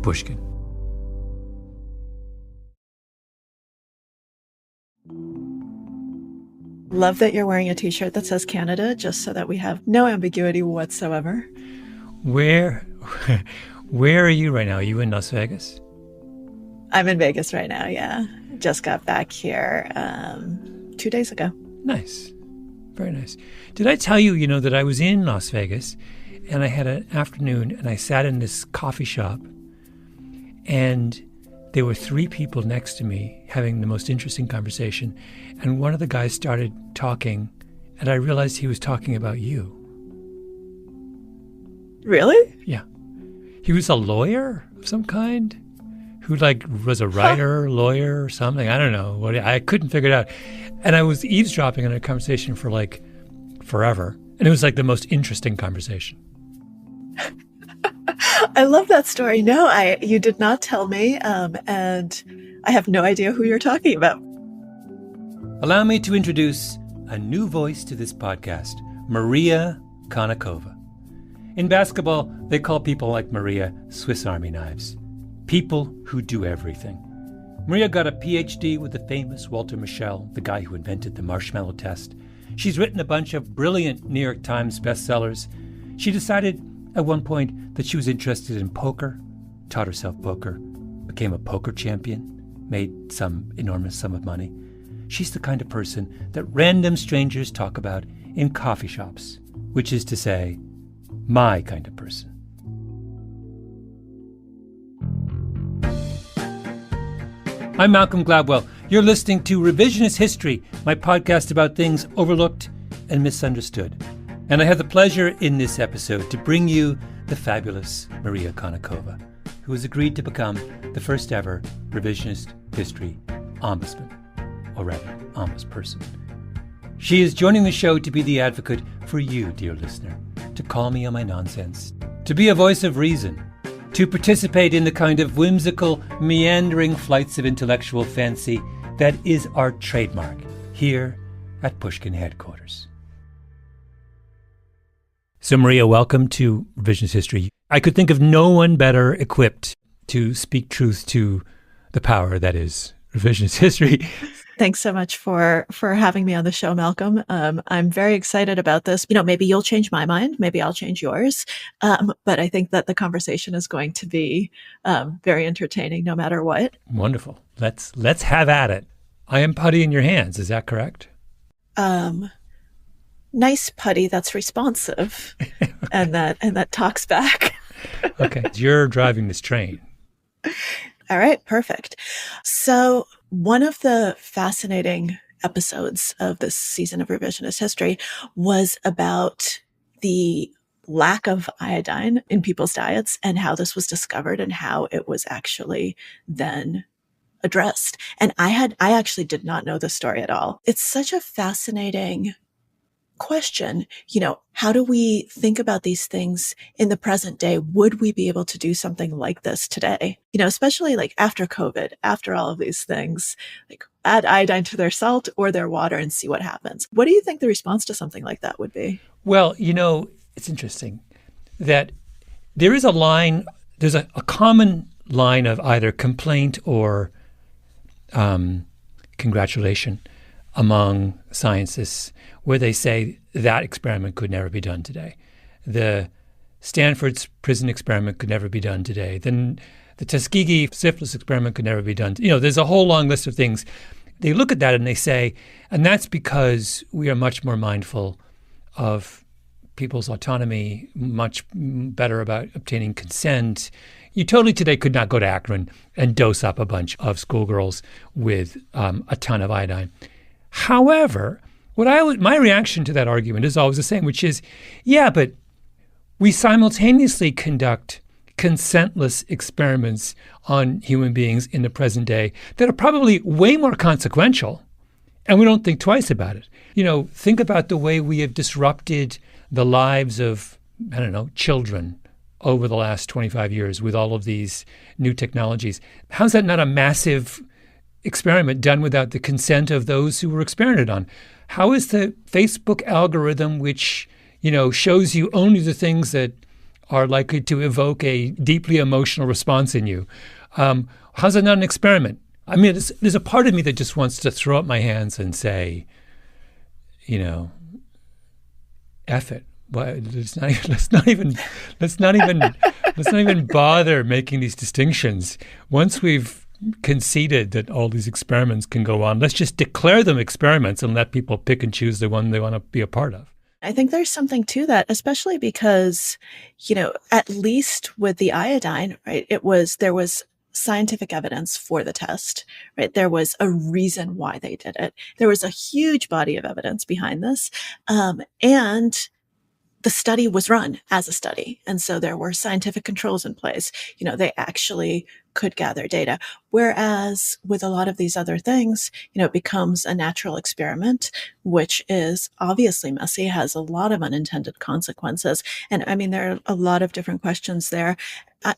Pushkin. Love that you're wearing a t-shirt that says Canada, just so that we have no ambiguity whatsoever. Where are you right now? Are you in Las Vegas? I'm in Vegas right now, yeah. Just got back here 2 days ago. Nice. Very nice. Did I tell you, that I was in Las Vegas and I had an afternoon and I sat in this coffee shop and there were 3 people next to me having the most interesting conversation. And one of the guys started talking and I realized he was talking about you. Really? Yeah. He was a lawyer of some kind who was a writer, lawyer or something. I don't know. I couldn't figure it out. And I was eavesdropping on a conversation for forever. And it was the most interesting conversation. I love that story. No, you did not tell me. And I have no idea who you're talking about. Allow me to introduce a new voice to this podcast, Maria Konnikova. In basketball, they call people like Maria Swiss Army knives. People who do everything. Maria got a PhD with the famous Walter Mischel, the guy who invented the marshmallow test. She's written a bunch of brilliant New York Times bestsellers. She decided at one point that she was interested in poker, taught herself poker, became a poker champion, made some enormous sum of money. She's the kind of person that random strangers talk about in coffee shops, which is to say, my kind of person. I'm Malcolm Gladwell. You're listening to Revisionist History, my podcast about things overlooked and misunderstood. And I have the pleasure in this episode to bring you the fabulous Maria Konnikova, who has agreed to become the first ever Revisionist History Ombudsman, or rather, ombudsperson. She is joining the show to be the advocate for you, dear listener, to call me on my nonsense, to be a voice of reason, to participate in the kind of whimsical, meandering flights of intellectual fancy that is our trademark here at Pushkin headquarters. So Maria, welcome to Revisionist History. I could think of no one better equipped to speak truth to the power that is Revisionist History. Thanks so much for having me on the show, Malcolm. I'm very excited about this. Maybe you'll change my mind. Maybe I'll change yours. But I think that the conversation is going to be very entertaining no matter what. Wonderful. Let's have at it. I am putty in your hands. Is that correct? Nice putty that's responsive and that talks back. Okay. You're driving this train. All right. Perfect. So one of the fascinating episodes of this season of Revisionist History was about the lack of iodine in people's diets and how this was discovered and how it was actually then addressed. And I actually did not know this story at all. It's such a fascinating question. How do we think about these things in the present day? Would we be able to do something like this today? Especially after COVID, after all of these things, add iodine to their salt or their water and see what happens. What do you think the response to something like that would be? Well, it's interesting that there is a line, there's a common line of either complaint or congratulation among scientists where they say that experiment could never be done today. The Stanford's prison experiment could never be done today. Then the Tuskegee syphilis experiment could never be done. There's a whole long list of things. They look at that and they say, and that's because we are much more mindful of people's autonomy, much better about obtaining consent. You totally today could not go to Akron and dose up a bunch of schoolgirls with a ton of iodine. However, my reaction to that argument is always the same, which is, yeah, but we simultaneously conduct consentless experiments on human beings in the present day that are probably way more consequential, and we don't think twice about it. Think about the way we have disrupted the lives of, children over the last 25 years with all of these new technologies. How's that not a massive experiment done without the consent of those who were experimented on? How is the Facebook algorithm, which, shows you only the things that are likely to evoke a deeply emotional response in you. How's that not an experiment? I mean, there's a part of me that just wants to throw up my hands and say, F it. Well, let's not even bother making these distinctions. Once we've conceded that all these experiments can go on, let's just declare them experiments and let people pick and choose the one they want to be a part of. I think there's something to that, especially because, at least with the iodine, right, there was scientific evidence for the test, right? There was a reason why they did it. There was a huge body of evidence behind this. And the study was run as a study. And so there were scientific controls in place. They actually could gather data. Whereas with a lot of these other things, it becomes a natural experiment, which is obviously messy, has a lot of unintended consequences. And I mean, there are a lot of different questions there.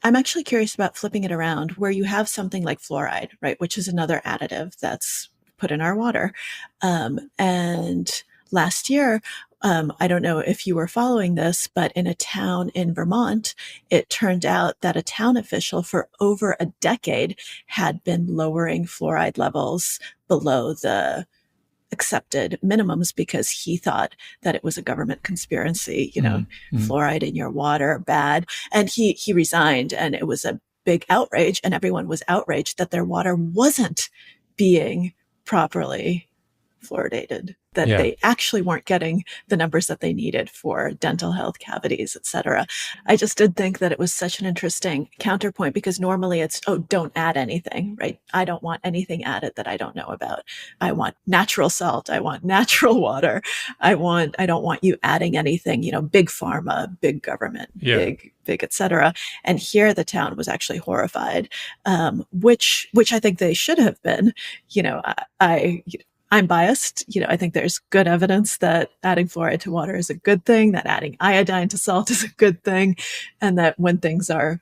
I'm actually curious about flipping it around where you have something like fluoride, right, which is another additive that's put in our water. And last year, I don't know if you were following this, but in a town in Vermont, it turned out that a town official for over a decade had been lowering fluoride levels below the accepted minimums because he thought that it was a government conspiracy, fluoride in your water, bad. And he resigned, and it was a big outrage, and everyone was outraged that their water wasn't being properly fluoridated, that they actually weren't getting the numbers that they needed for dental health, cavities, et cetera. I just did think that it was such an interesting counterpoint because normally it's, don't add anything, right? I don't want anything added that I don't know about. I want natural salt. I want natural water. I don't want you adding anything, big pharma, big government, big, et cetera. And here the town was actually horrified, which I think they should have been. I'm biased. I think there's good evidence that adding fluoride to water is a good thing, that adding iodine to salt is a good thing, and that when things are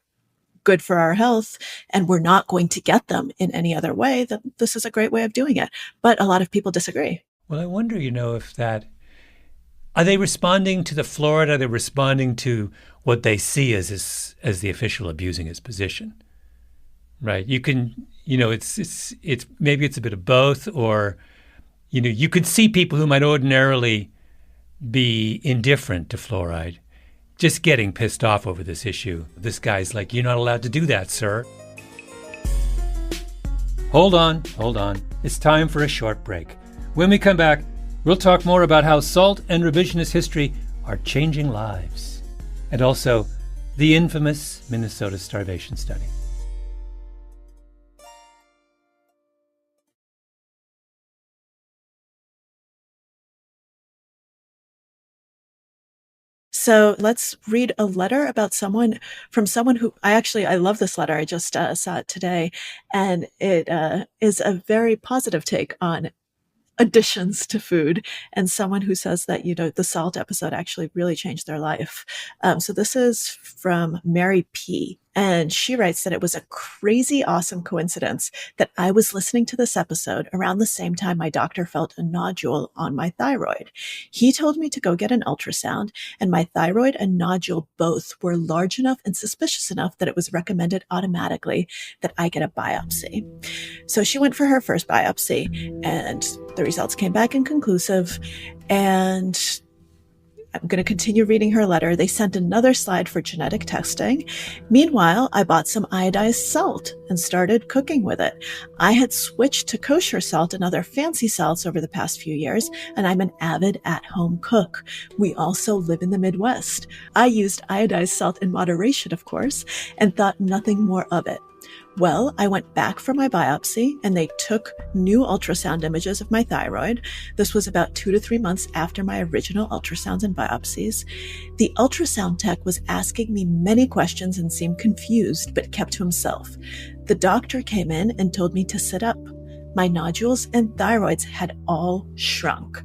good for our health and we're not going to get them in any other way, that this is a great way of doing it. But a lot of people disagree. Well, I wonder, are they responding to the fluoride? Are they responding to what they see as the official abusing his position? Right. You can, it's maybe it's a bit of both, or you could see people who might ordinarily be indifferent to fluoride just getting pissed off over this issue. This guy's like, you're not allowed to do that, sir. Hold on. It's time for a short break. When we come back, we'll talk more about how salt and revisionist history are changing lives, and also the infamous Minnesota starvation study. So let's read a letter about someone who I love this letter. I just saw it today, and it is a very positive take on additions to food, and someone who says that, the salt episode actually really changed their life. So this is from Mary P. And she writes that it was a crazy, awesome coincidence that I was listening to this episode around the same time my doctor felt a nodule on my thyroid. He told me to go get an ultrasound, and my thyroid and nodule both were large enough and suspicious enough that it was recommended automatically that I get a biopsy. So she went for her first biopsy, and the results came back inconclusive. And I'm going to continue reading her letter. They sent another slide for genetic testing. Meanwhile, I bought some iodized salt and started cooking with it. I had switched to kosher salt and other fancy salts over the past few years, and I'm an avid at-home cook. We also live in the Midwest. I used iodized salt in moderation, of course, and thought nothing more of it. Well, I went back for my biopsy, and they took new ultrasound images of my thyroid. This was about 2 to 3 months after my original ultrasounds and biopsies. The ultrasound tech was asking me many questions and seemed confused, but kept to himself. The doctor came in and told me to sit up. My nodules and thyroids had all shrunk.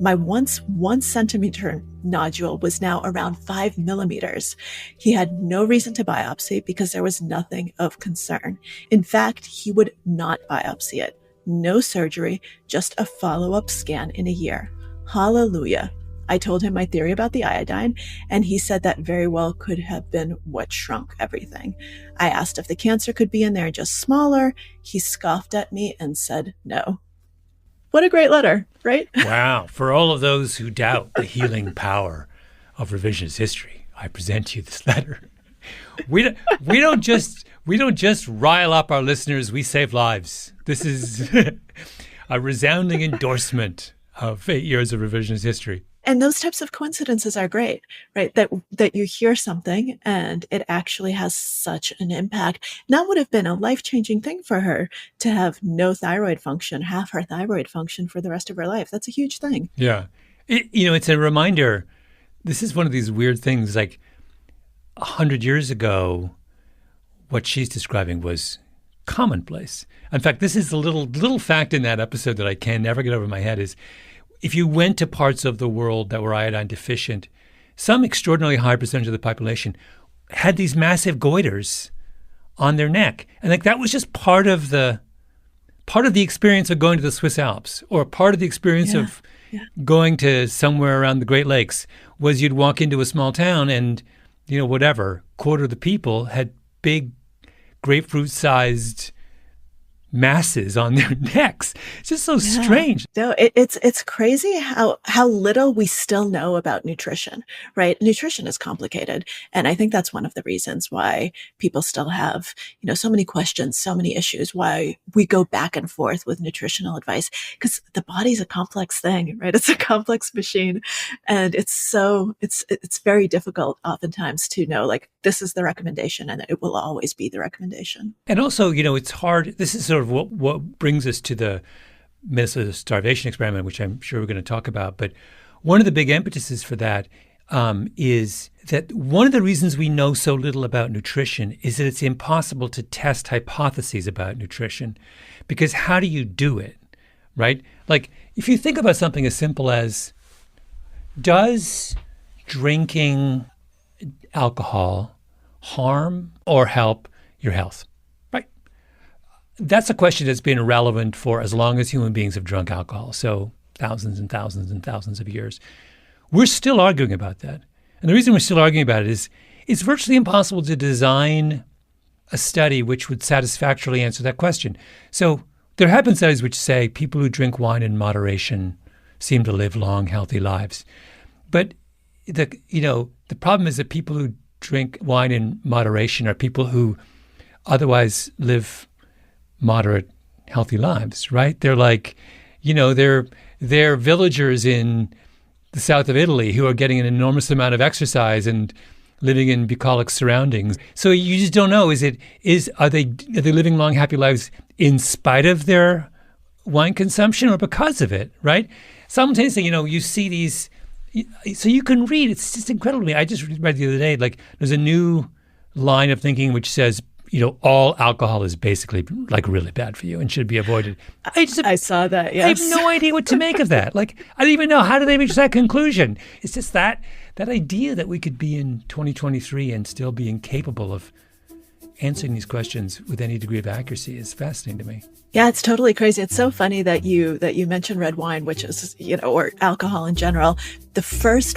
My once 1 centimeter nodule was now around 5 millimeters. He had no reason to biopsy because there was nothing of concern. In fact, he would not biopsy it. No surgery, just a follow-up scan in a year. Hallelujah. I told him my theory about the iodine, and he said that very well could have been what shrunk everything. I asked if the cancer could be in there just smaller. He scoffed at me and said no. What a great letter, right? Wow. For all of those who doubt the healing power of revisionist history, I present you this letter. We don't just rile up our listeners, we save lives. This is a resounding endorsement of 8 years of revisionist history. And those types of coincidences are great, right? That you hear something and it actually has such an impact. That would have been a life-changing thing for her to have no thyroid function, half her thyroid function for the rest of her life. That's a huge thing. Yeah. It's a reminder. This is one of these weird things, like 100 years ago, what she's describing was commonplace. In fact, this is a little fact in that episode that I can never get over my head is if you went to parts of the world that were iodine deficient, some extraordinarily high percentage of the population had these massive goiters on their neck. And like that was just part of the experience of going to the Swiss Alps, or part of the experience of going to somewhere around the Great Lakes was you'd walk into a small town and, whatever, quarter of the people had big grapefruit-sized masses on their necks. It's just so strange. No, it's crazy how little we still know about nutrition, right? Nutrition is complicated. And I think that's one of the reasons why people still have, so many questions, so many issues, why we go back and forth with nutritional advice, because the body's a complex thing, right? It's a complex machine. And it's very difficult oftentimes to know, like, this is the recommendation and it will always be the recommendation. And also, it's hard. This is sort of what brings us to the Minnesota starvation experiment, which I'm sure we're going to talk about. But one of the big impetuses for that is that one of the reasons we know so little about nutrition is that it's impossible to test hypotheses about nutrition, because how do you do it, right? Like if you think about something as simple as, does drinking alcohol harm or help your health? Right. That's a question that's been relevant for as long as human beings have drunk alcohol. So thousands and thousands and thousands of years. We're still arguing about that. And the reason we're still arguing about it is it's virtually impossible to design a study which would satisfactorily answer that question. So there have been studies which say people who drink wine in moderation seem to live long, healthy lives. But the problem is that people who drink wine in moderation are people who otherwise live moderate, healthy lives, right? They're like, they're villagers in the south of Italy who are getting an enormous amount of exercise and living in bucolic surroundings. So you just don't know, are they living long, happy lives in spite of their wine consumption or because of it, right? Simultaneously, you see these. So you can read, it's just incredible to me. I just read the other day, like there's a new line of thinking which says, all alcohol is basically like really bad for you and should be avoided. I saw that, yes. I have no idea what to make of that. Like, I don't even know, how do they reach that conclusion? It's just that idea that we could be in 2023 and still be incapable of answering these questions with any degree of accuracy is fascinating to me. Yeah, it's totally crazy. It's so funny that you mentioned red wine, which is, or alcohol in general.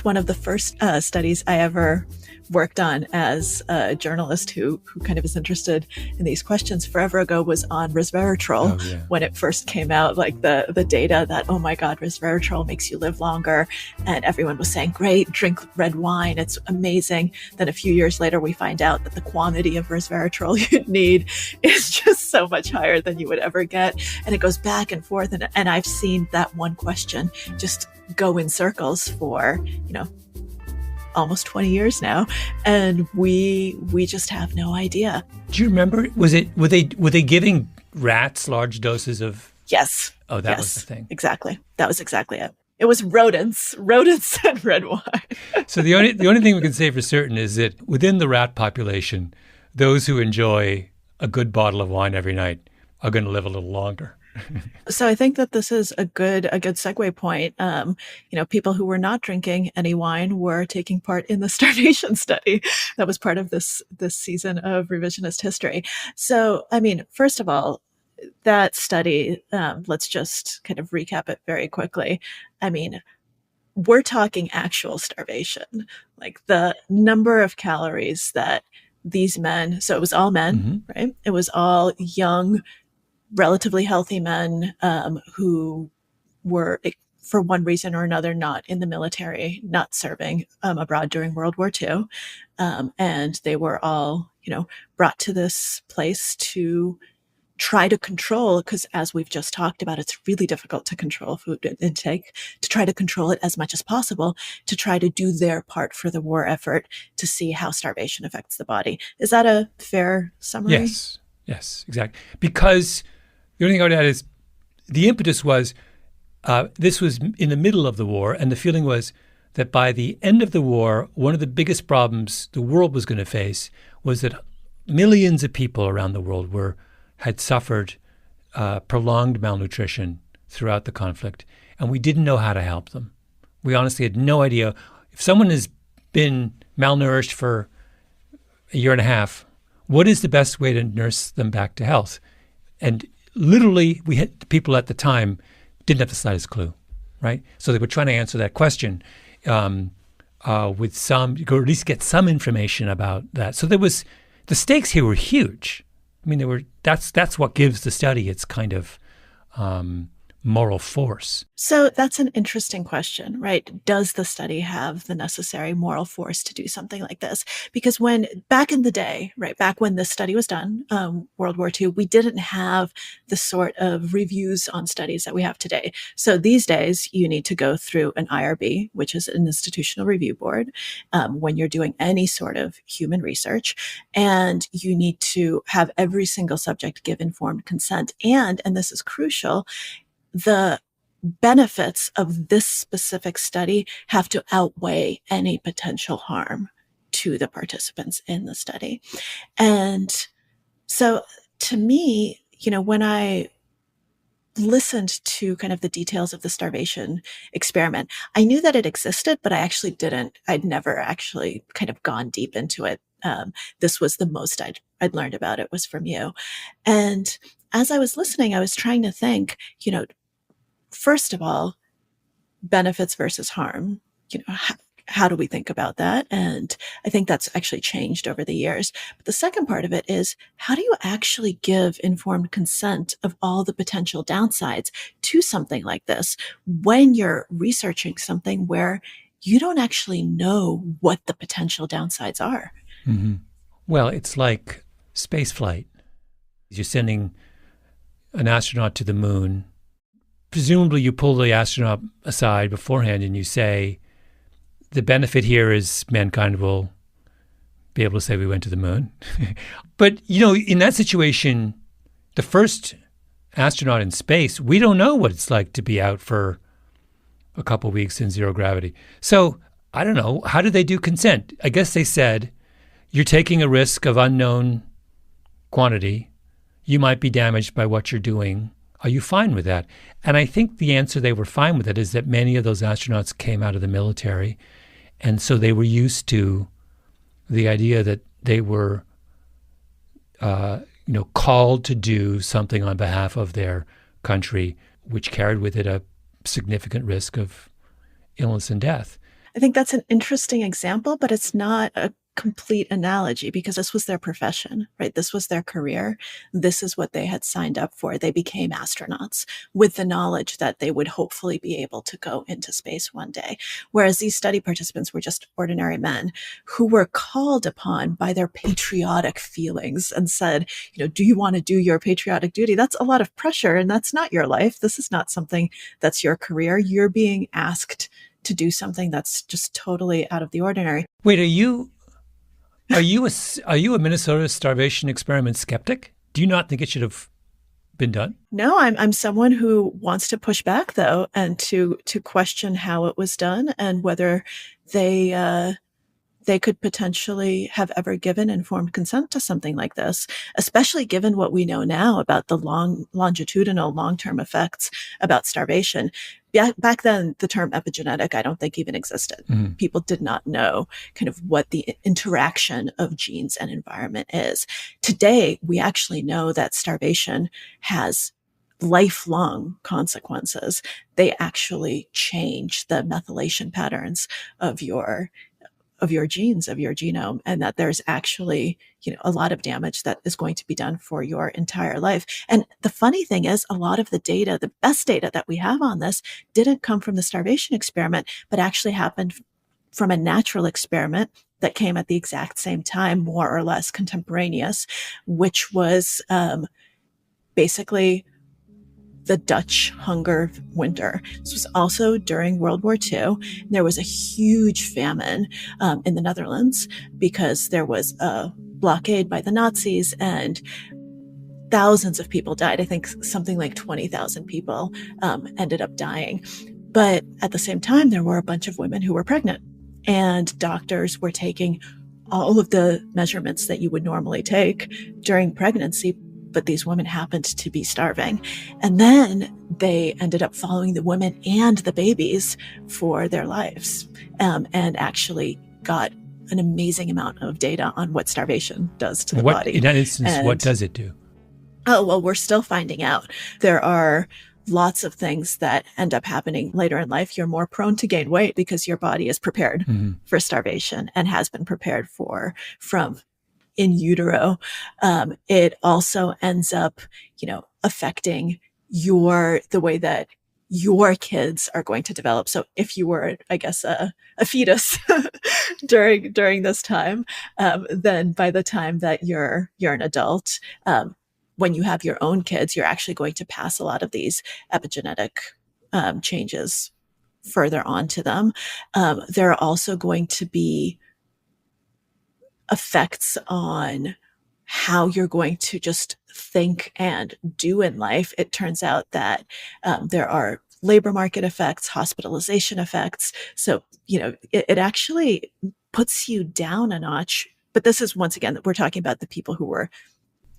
One of the first studies I ever worked on as a journalist who kind of is interested in these questions forever ago was on resveratrol. Oh, yeah. When it first came out, like the data that, oh my God, resveratrol makes you live longer. And everyone was saying, great, drink red wine. It's amazing. Then a few years later, we find out that the quantity of resveratrol you'd need is just so much higher than you would ever get. And it goes back and forth. And I've seen that one question just go in circles for, almost 20 years now, and we just have no idea. Do you remember? Were they giving rats large doses of? Yes. Oh, that was the thing. Exactly. That was exactly it. It was rodents and red wine. So the only thing we can say for certain is that within the rat population, those who enjoy a good bottle of wine every night are going to live a little longer. So I think that this is a good segue point. People who were not drinking any wine were taking part in the starvation study that was part of this season of Revisionist History. So, first of all, that study, let's just kind of recap it very quickly. we're talking actual starvation, like the number of calories that these men, so it was all men, right? It was all young, relatively healthy men who were, for one reason or another, not in the military, not serving abroad during World War II. And they were all, brought to this place to try to control, because as we've just talked about, it's really difficult to control food intake, to try to control it as much as possible, to try to do their part for the war effort, to see how starvation affects the body. Is that a fair summary? Yes, exactly. Because the only thing I would add is the impetus was, this was in the middle of the war, and the feeling was that by the end of the war, one of the biggest problems the world was going to face was that millions of people around the world had suffered prolonged malnutrition throughout the conflict, and we didn't know how to help them. We honestly had no idea. If someone has been malnourished for a year and a half, what is the best way to nurse them back to health? And literally, we had people at the time didn't have the slightest clue, right? So they were trying to answer that question with some, or at least get some information about that. So the stakes here were huge. I mean, that's what gives the study its kind of moral force. So that's an interesting question, right? Does the study have the necessary moral force to do something like this? Because back in the day, right, back when this study was done, World War II, we didn't have the sort of reviews on studies that we have today. So these days, you need to go through an IRB, which is an institutional review board, when you're doing any sort of human research, and you need to have every single subject give informed consent. And this is crucial, the benefits of this specific study have to outweigh any potential harm to the participants in the study. And so to me, when I listened to kind of the details of the starvation experiment, I knew that it existed, but I'd never actually kind of gone deep into it. This was the most I'd learned about it was from you. And as I was listening, I was trying to think, first of all, benefits versus harm. How do we think about that? And I think that's actually changed over the years. But the second part of it is, how do you actually give informed consent of all the potential downsides to something like this when you're researching something where you don't actually know what the potential downsides are? Mm-hmm. Well, it's like space flight. You're sending an astronaut to the moon. Presumably you pull the astronaut aside beforehand and you say, the benefit here is mankind will be able to say we went to the moon. But, in that situation, the first astronaut in space, we don't know what it's like to be out for a couple of weeks in zero gravity. So I don't know. How did they do consent? I guess they said, you're taking a risk of unknown quantity. You might be damaged by what you're doing. Are you fine with that? And I think the answer they were fine with it is that many of those astronauts came out of the military. And so they were used to the idea that they were, called to do something on behalf of their country, which carried with it a significant risk of illness and death. I think that's an interesting example, but it's not a complete analogy because this was their profession, right? This was their career. This is what they had signed up for. They became astronauts with the knowledge that they would hopefully be able to go into space one day. Whereas these study participants were just ordinary men who were called upon by their patriotic feelings and said, do you want to do your patriotic duty? That's a lot of pressure, and that's not your life. This is not something that's your career. You're being asked to do something that's just totally out of the ordinary. Wait, are you a Minnesota starvation experiment skeptic? Do you not think it should have been done? No, I'm someone who wants to push back, though, and to question how it was done and whether they could potentially have ever given informed consent to something like this, especially given what we know now about the longitudinal long-term effects about starvation. Back then, the term epigenetic, I don't think even existed. Mm-hmm. People did not know kind of what the interaction of genes and environment is. Today, we actually know that starvation has lifelong consequences. They actually change the methylation patterns of your genes, of your genome, and that there's actually, a lot of damage that is going to be done for your entire life. And the funny thing is, a lot of the data, the best data that we have on this, didn't come from the starvation experiment, but actually happened from a natural experiment that came at the exact same time, more or less contemporaneous, which was basically the Dutch hunger winter. This was also during World War II. There was a huge famine in the Netherlands because there was a blockade by the Nazis and thousands of people died. I think something like 20,000 people ended up dying. But at the same time, there were a bunch of women who were pregnant, and doctors were taking all of the measurements that you would normally take during pregnancy, but these women happened to be starving. And then they ended up following the women and the babies for their lives, and actually got an amazing amount of data on what starvation does to the body. In that instance, what does it do? Oh, well, we're still finding out. There are lots of things that end up happening later in life. You're more prone to gain weight because your body is prepared for starvation and has been prepared from in utero. It also ends up, affecting the way that your kids are going to develop. So if you were, I guess, a fetus during this time, then by the time that you're an adult, when you have your own kids, you're actually going to pass a lot of these epigenetic changes further on to them. There are also going to be effects on how you're going to just think and do in life. It turns out that there are labor market effects, hospitalization effects. So, it actually puts you down a notch. But this is, once again, we're talking about the people who were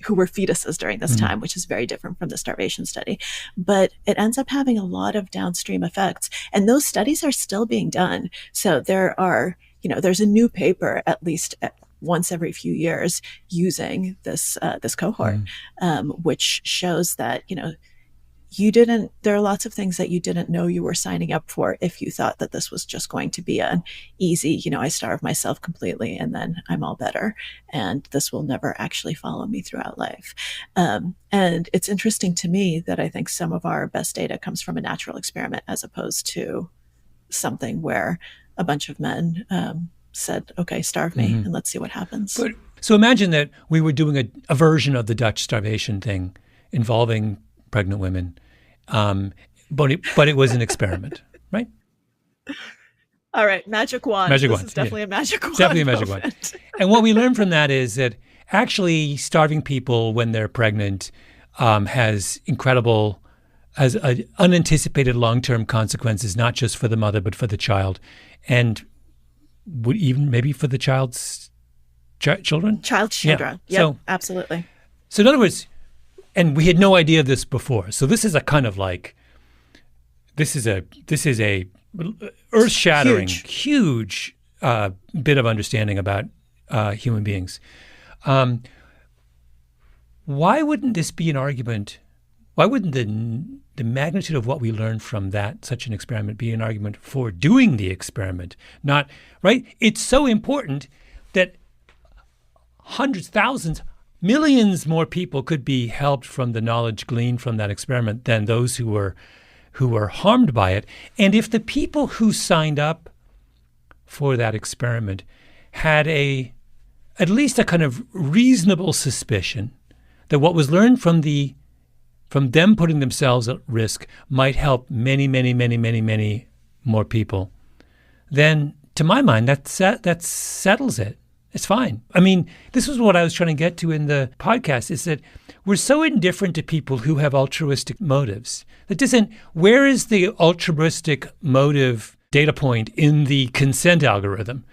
fetuses during this time, which is very different from the starvation study. But it ends up having a lot of downstream effects. And those studies are still being done. So there are, there's a new paper at least once every few years using this cohort, which shows that, there are lots of things that you didn't know you were signing up for if you thought that this was just going to be an easy, I starve myself completely and then I'm all better. And this will never actually follow me throughout life. And it's interesting to me that I think some of our best data comes from a natural experiment as opposed to something where a bunch of men said, okay, starve me and let's see what happens. So imagine that we were doing a version of the Dutch starvation thing involving pregnant women. But it was an experiment, right? All right, magic wand. This is definitely a magic wand. Definitely a magic wand. And what we learned from that is that actually starving people when they're pregnant has unanticipated long-term consequences, not just for the mother but for the child, and would even maybe for the child's children. Child's children. Yeah. So absolutely. So in other words. And we had no idea of this before. So this is a kind of this is a earth-shattering, huge bit of understanding about human beings. Why wouldn't this be an argument? Why wouldn't the magnitude of what we learned from such an experiment be an argument for doing the experiment? Not, right? It's so important that hundreds, thousands, millions more people could be helped from the knowledge gleaned from that experiment than those who were harmed by it. And if the people who signed up for that experiment had at least a kind of reasonable suspicion that what was learned from them putting themselves at risk might help many, many, many, many, many more people, then to my mind that settles it. It's fine. I mean, this is what I was trying to get to in the podcast, is that we're so indifferent to people who have altruistic motives. Where is the altruistic motive data point in the consent algorithm?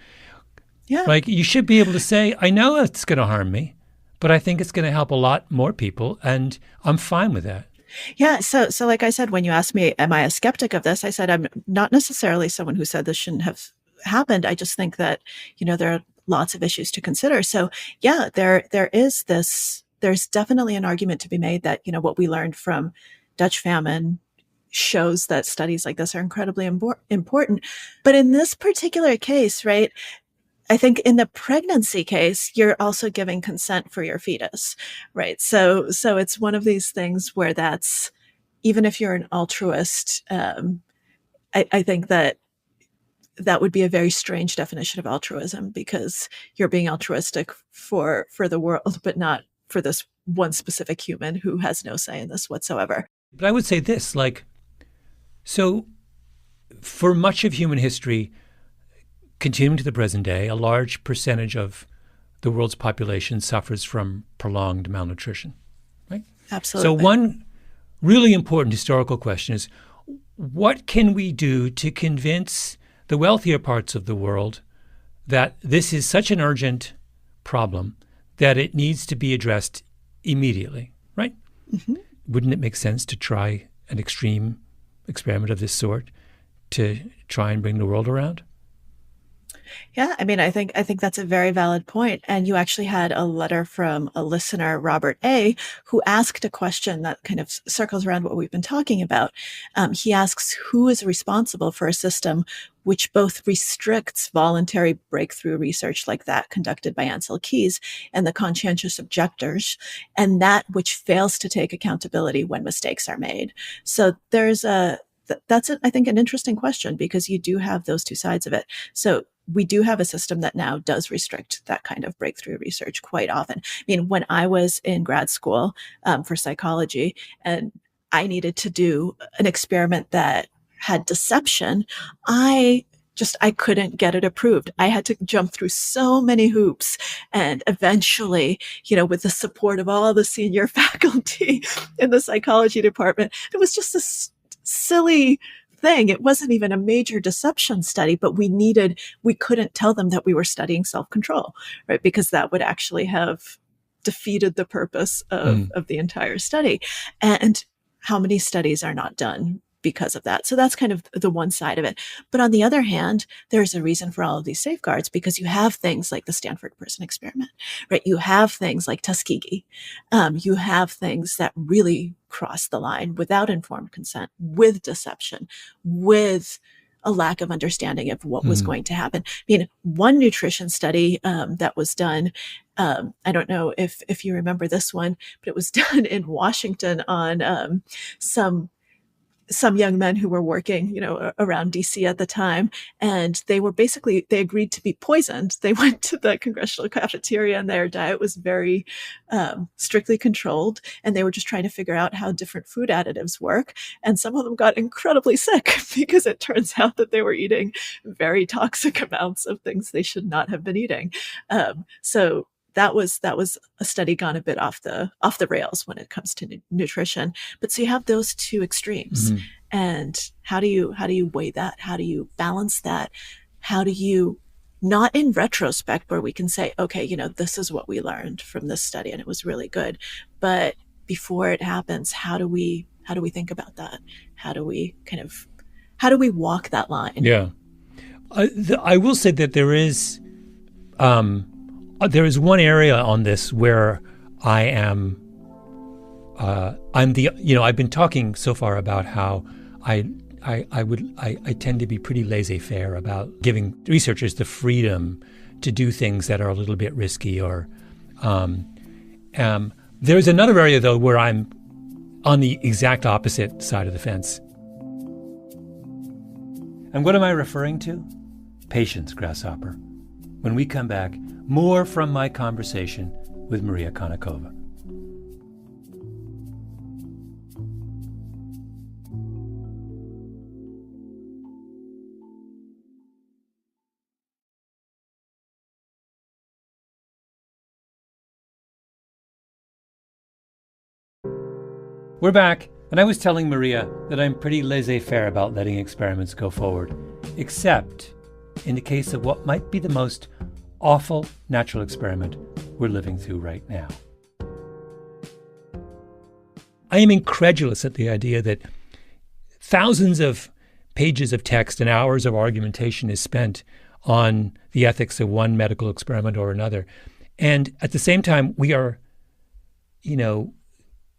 Yeah. Like, you should be able to say, I know it's going to harm me, but I think it's going to help a lot more people, and I'm fine with that. Yeah. So like I said, when you asked me, am I a skeptic of this? I said, I'm not necessarily someone who said this shouldn't have happened. I just think that, there are lots of issues to consider. So yeah, there's definitely an argument to be made that, what we learned from Dutch famine shows that studies like this are incredibly important. But in this particular case, right, I think in the pregnancy case, you're also giving consent for your fetus, right? So it's one of these things where that's, even if you're an altruist, I think that would be a very strange definition of altruism, because you're being altruistic for the world, but not for this one specific human who has no say in this whatsoever. But I would say this, so for much of human history, continuing to the present day, a large percentage of the world's population suffers from prolonged malnutrition, right? Absolutely. So one really important historical question is, what can we do to convince the wealthier parts of the world that this is such an urgent problem that it needs to be addressed immediately, right? Mm-hmm. Wouldn't it make sense to try an extreme experiment of this sort to try and bring the world around? Yeah, I mean, I think that's a very valid point. And you actually had a letter from a listener, Robert A., who asked a question that kind of circles around what we've been talking about. He asks, who is responsible for a system which both restricts voluntary breakthrough research like that conducted by Ansel Keys and the conscientious objectors, and that which fails to take accountability when mistakes are made? So that's, I think, an interesting question, because you do have those two sides of it. So we do have a system that now does restrict that kind of breakthrough research quite often. I mean, when I was in grad school for psychology, and I needed to do an experiment that had deception, I couldn't get it approved. I had to jump through so many hoops. And eventually, with the support of all the senior faculty in the psychology department, it was just a silly thing. It wasn't even a major deception study, but we couldn't tell them that we were studying self-control, right? Because that would actually have defeated the purpose of the entire study. And how many studies are not done because of that? So that's kind of the one side of it. But on the other hand, there's a reason for all of these safeguards, because you have things like the Stanford Prison Experiment, right? You have things like Tuskegee. You have things that really cross the line without informed consent, with deception, with a lack of understanding of what was going to happen. I mean, one nutrition study that was done, I don't know if you remember this one, but it was done in Washington on some young men who were working, around DC at the time. And they agreed to be poisoned. They went to the congressional cafeteria, and their diet was very strictly controlled. And they were just trying to figure out how different food additives work. And some of them got incredibly sick because it turns out that they were eating very toxic amounts of things they should not have been eating. So that was a study gone a bit off the rails when it comes to nutrition. But so you have those two extremes, and how do you weigh that? How do you balance that? How do you, not in retrospect where we can say, okay, this is what we learned from this study and it was really good, but before it happens, how do we think about that? How do we walk that line? Yeah, I will say that there is one area on this where I'm I've been talking so far about how I tend to be pretty laissez-faire about giving researchers the freedom to do things that are a little bit risky. Or there's another area though where I'm on the exact opposite side of the fence. And what am I referring to? Patience, Grasshopper. When we come back, more from my conversation with Maria Konnikova. We're back, and I was telling Maria that I'm pretty laissez-faire about letting experiments go forward, except in the case of what might be the most awful natural experiment we're living through right now. I am incredulous at the idea that thousands of pages of text and hours of argumentation is spent on the ethics of one medical experiment or another. And at the same time, we are,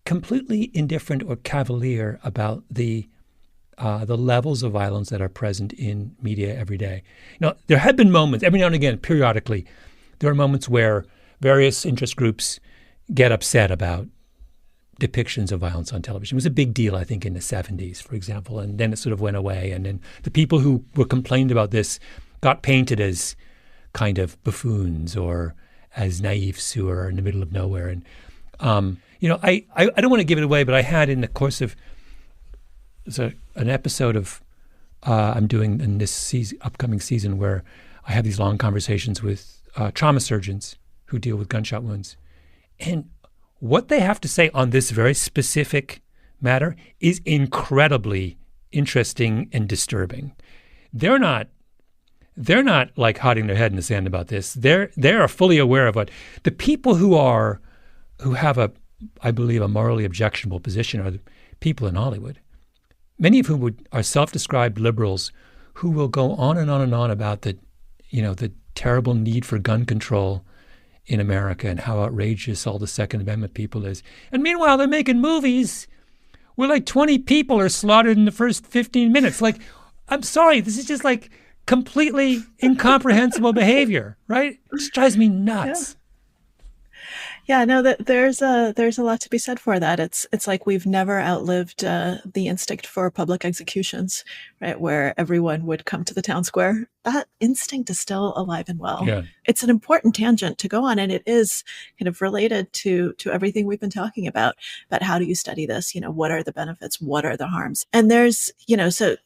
completely indifferent or cavalier about the levels of violence that are present in media every day. Now, there have been moments, every now and again, periodically, there are moments where various interest groups get upset about depictions of violence on television. It was a big deal, I think, in the 70s, for example, and then it sort of went away. And then the people who were complained about this got painted as kind of buffoons or as naifs who are in the middle of nowhere. And, I don't want to give it away, but I had in the course of an episode of I'm doing in this upcoming season where I have these long conversations with trauma surgeons who deal with gunshot wounds. And what they have to say on this very specific matter is incredibly interesting and disturbing. They're not like hiding their head in the sand about this. They are fully aware of it. The people who have I believe, a morally objectionable position are the people in Hollywood, many of whom are self-described liberals who will go on and on and on about the terrible need for gun control in America and how outrageous all the Second Amendment people is. And meanwhile, they're making movies where like 20 people are slaughtered in the first 15 minutes. Like, I'm sorry, this is just like completely incomprehensible behavior, right? It just drives me nuts. Yeah, no, that there's a lot to be said for that. It's like we've never outlived the instinct for public executions, right? Where everyone would come to the town square. That instinct is still alive and well. Yeah. It's an important tangent to go on, and it is kind of related to everything we've been talking about how do you study this? What are the benefits? What are the harms? And there's, so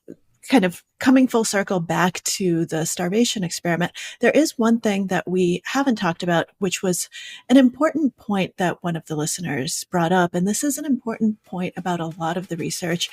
kind of coming full circle back to the starvation experiment, there is one thing that we haven't talked about, which was an important point that one of the listeners brought up. And this is an important point about a lot of the research,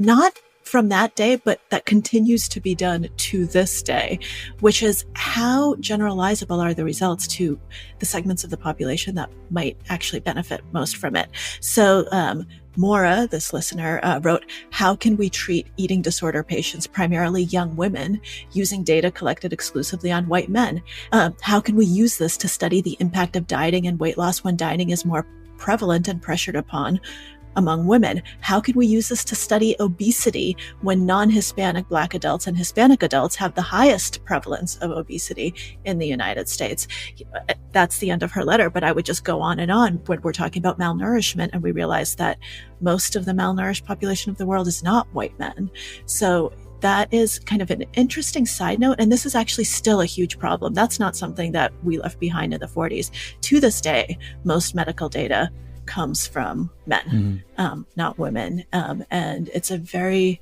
not from that day, but that continues to be done to this day, which is how generalizable are the results to the segments of the population that might actually benefit most from it. So, Maura, this listener, wrote, how can we treat eating disorder patients, primarily young women, using data collected exclusively on white men? How can we use this to study the impact of dieting and weight loss when dieting is more prevalent and pressured upon among women? How can we use this to study obesity when non-Hispanic Black adults and Hispanic adults have the highest prevalence of obesity in the United States? That's the end of her letter, but I would just go on and on when we're talking about malnourishment, and we realize that most of the malnourished population of the world is not white men. So that is kind of an interesting side note, and this is actually still a huge problem. That's not something that we left behind in the 40s. To this day, most medical data comes from men, not women. And it's a very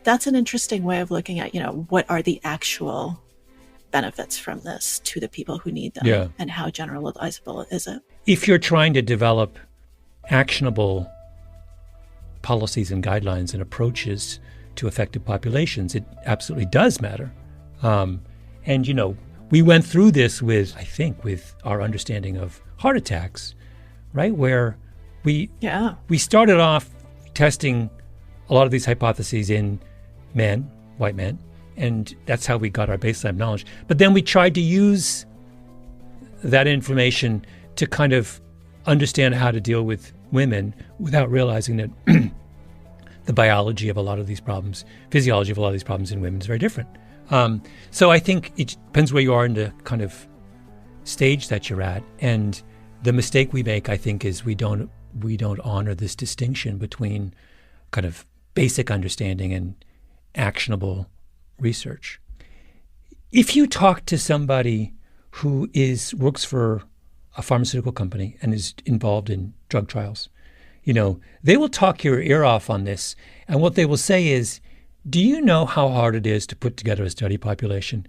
that's an interesting way of looking at, what are the actual benefits from this to the people who need them, and how generalizable is it? If you're trying to develop actionable policies and guidelines and approaches to affected populations, it absolutely does matter. And, we went through this with our understanding of heart attacks, right? Where we started off testing a lot of these hypotheses in men, white men, and that's how we got our baseline knowledge. But then we tried to use that information to kind of understand how to deal with women without realizing that the biology of a lot of these problems, physiology of a lot of these problems in women is very different. So I think it depends where you are in the kind of stage that you're at. And the mistake we make, I think, is we don't honor this distinction between kind of basic understanding and actionable research. If you talk to somebody who works for a pharmaceutical company and is involved in drug trials, they will talk your ear off on this. And what they will say is, do you know how hard it is to put together a study population?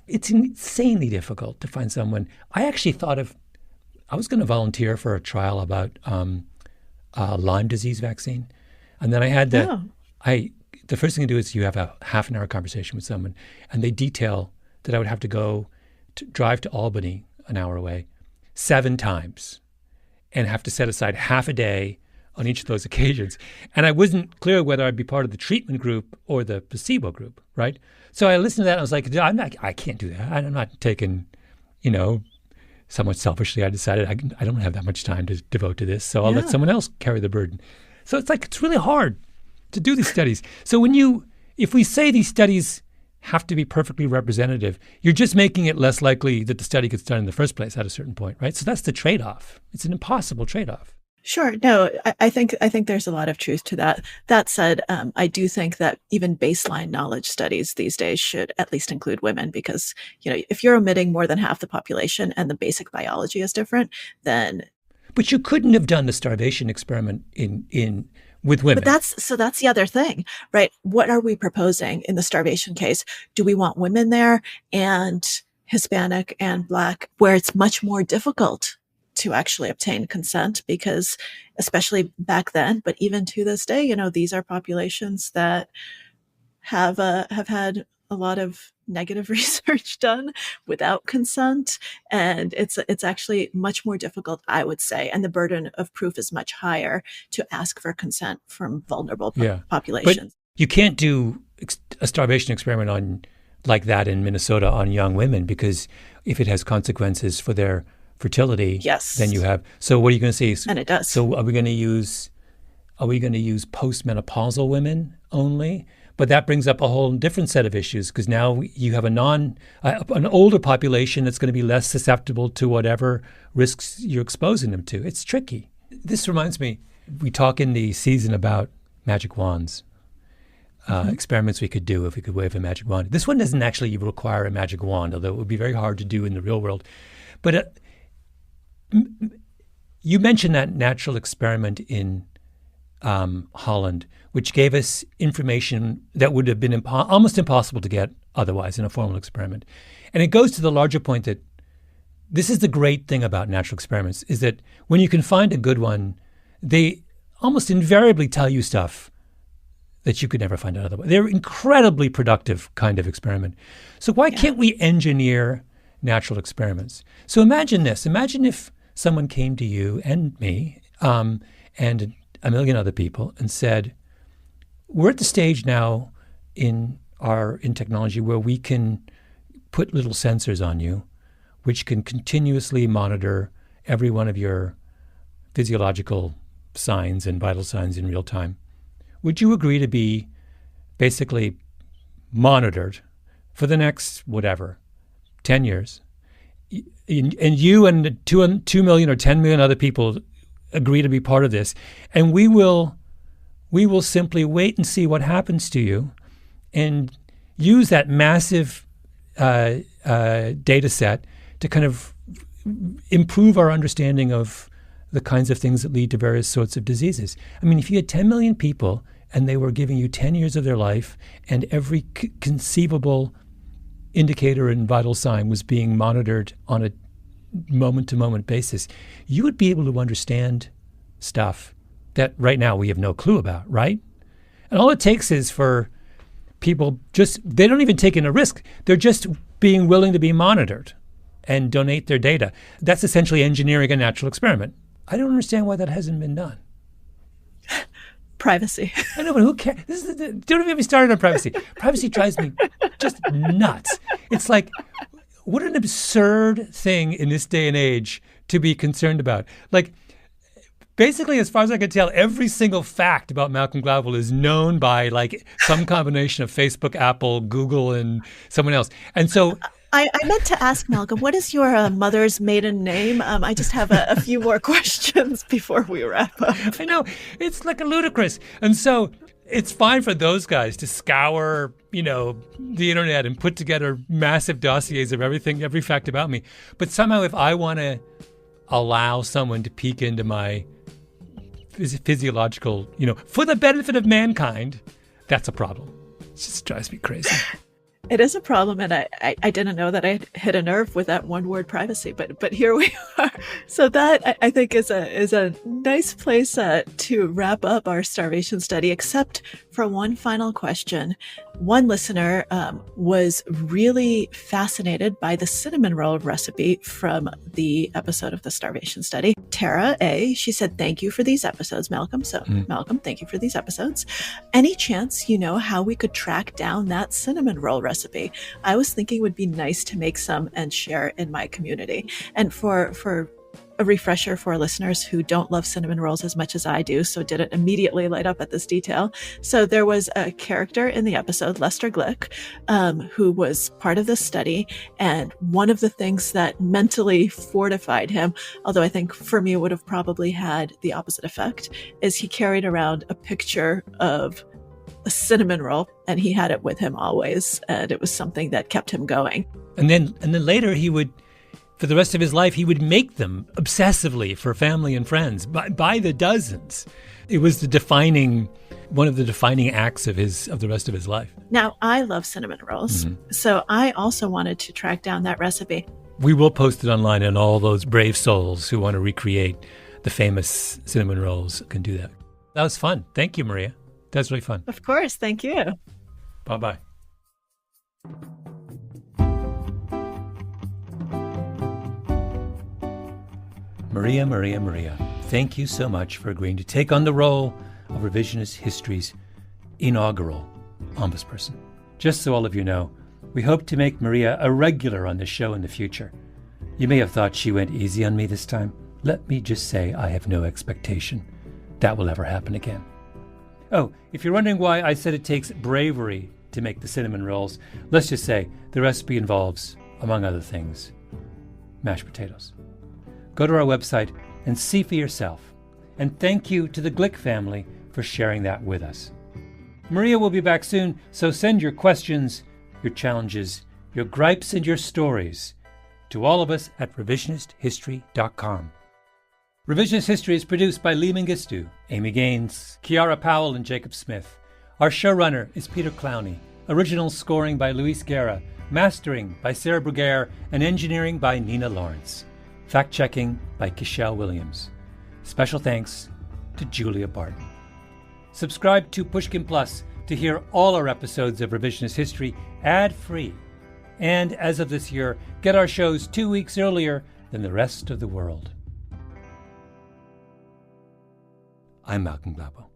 It's insanely difficult to find someone. I actually I was going to volunteer for a trial about Lyme disease vaccine. And then I had the first thing to do is you have a half an hour conversation with someone, and they detail that I would have to drive to Albany, an hour away, 7 times, and have to set aside half a day on each of those occasions. And I wasn't clear whether I'd be part of the treatment group or the placebo group, right? So I listened to that and I was like, I can't do that. I'm not taking, somewhat selfishly, I decided I don't have that much time to devote to this, so I'll let someone else carry the burden. So it's really hard to do these studies. So if we say these studies have to be perfectly representative, you're just making it less likely that the study gets done in the first place at a certain point, right? So that's the trade-off. It's an impossible trade-off. Sure. No, I think there's a lot of truth to that. That said, I do think that even baseline knowledge studies these days should at least include women, because, if you're omitting more than half the population and the basic biology is different, then. But you couldn't have done the starvation experiment with women. But that's the other thing, right? What are we proposing in the starvation case? Do we want women there and Hispanic and Black, where it's much more difficult to actually obtain consent, because especially back then, but even to this day, these are populations that have had a lot of negative research done without consent. And it's actually much more difficult, I would say. And the burden of proof is much higher to ask for consent from vulnerable populations. But you can't do a starvation experiment like that in Minnesota on young women, because if it has consequences for their fertility, then you have. So what are you going to see? And it does. So are we going to use postmenopausal women only? But that brings up a whole different set of issues, because now you have an older population that's going to be less susceptible to whatever risks you're exposing them to. It's tricky. This reminds me, we talk in the season about magic wands, experiments we could do if we could wave a magic wand. This one doesn't actually require a magic wand, although it would be very hard to do in the real world. But you mentioned that natural experiment in Holland, which gave us information that would have been almost impossible to get otherwise in a formal experiment. And it goes to the larger point that this is the great thing about natural experiments, is that when you can find a good one, they almost invariably tell you stuff that you could never find out otherwise. They're incredibly productive kind of experiment. So why can't we engineer natural experiments? So imagine this. Imagine if someone came to you and me and a million other people and said, we're at the stage now in technology where we can put little sensors on you, which can continuously monitor every one of your physiological signs and vital signs in real time. Would you agree to be basically monitored for the next, 10 years? And you and 2 million or 10 million other people agree to be part of this. And we will simply wait and see what happens to you and use that massive data set to kind of improve our understanding of the kinds of things that lead to various sorts of diseases. I mean, if you had 10 million people and they were giving you 10 years of their life and every conceivable indicator and vital sign was being monitored on a moment-to-moment basis, you would be able to understand stuff that right now we have no clue about, right? And all it takes is for people they don't even take in a risk. They're just being willing to be monitored and donate their data. That's essentially engineering a natural experiment. I don't understand why that hasn't been done. Privacy. I know, but who cares? Don't even get me started on privacy. Privacy drives me just nuts. It's like, what an absurd thing in this day and age to be concerned about. Like, basically, as far as I can tell, every single fact about Malcolm Gladwell is known by some combination of Facebook, Apple, Google, and someone else. And so I meant to ask Malcolm, what is your mother's maiden name? I just have a few more questions before we wrap up. I know. It's ludicrous. And so it's fine for those guys to scour, the internet and put together massive dossiers of everything, every fact about me. But somehow if I want to allow someone to peek into my physiological, for the benefit of mankind, that's a problem. It just drives me crazy. It is a problem, and I didn't know that I hit a nerve with that one word, privacy, but here we are. So that I think is a nice place to wrap up our starvation study, except for one final question. One listener was really fascinated by the cinnamon roll recipe from the episode of the starvation study. Tara A., she said, thank you for these episodes, Malcolm. So Malcolm, thank you for these episodes. Any chance you know how we could track down that cinnamon roll recipe? I was thinking it would be nice to make some and share in my community. And for a refresher for listeners who don't love cinnamon rolls as much as I do, so didn't immediately light up at this detail. So there was a character in the episode, Lester Glick, who was part of this study. And one of the things that mentally fortified him, although I think for me it would have probably had the opposite effect, is he carried around a picture of a cinnamon roll, and he had it with him always. And it was something that kept him going. And then later he would, for the rest of his life, he would make them obsessively for family and friends by the dozens. It was one of the defining acts of the rest of his life. Now, I love cinnamon rolls, so I also wanted to track down that recipe. We will post it online, and all those brave souls who want to recreate the famous cinnamon rolls can do that. That was fun. Thank you, Maria. That's really fun. Of course. Thank you. Bye-bye. Maria, thank you so much for agreeing to take on the role of Revisionist History's inaugural ombudsperson. Just so all of you know, we hope to make Maria a regular on the show in the future. You may have thought she went easy on me this time. Let me just say I have no expectation that will ever happen again. Oh, if you're wondering why I said it takes bravery to make the cinnamon rolls, let's just say the recipe involves, among other things, mashed potatoes. Go to our website and see for yourself. And thank you to the Glick family for sharing that with us. Maria will be back soon, so send your questions, your challenges, your gripes, and your stories to all of us at revisionisthistory.com. Revisionist History is produced by Lee Mengistu, Amy Gaines, Kiara Powell, and Jacob Smith. Our showrunner is Peter Clowney. Original scoring by Luis Guerra, mastering by Sarah Bruguiere, and engineering by Nina Lawrence. Fact-checking by Kishelle Williams. Special thanks to Julia Barton. Subscribe to Pushkin Plus to hear all our episodes of Revisionist History ad-free. And as of this year, get our shows 2 weeks earlier than the rest of the world. I'm Malcolm Gladwell.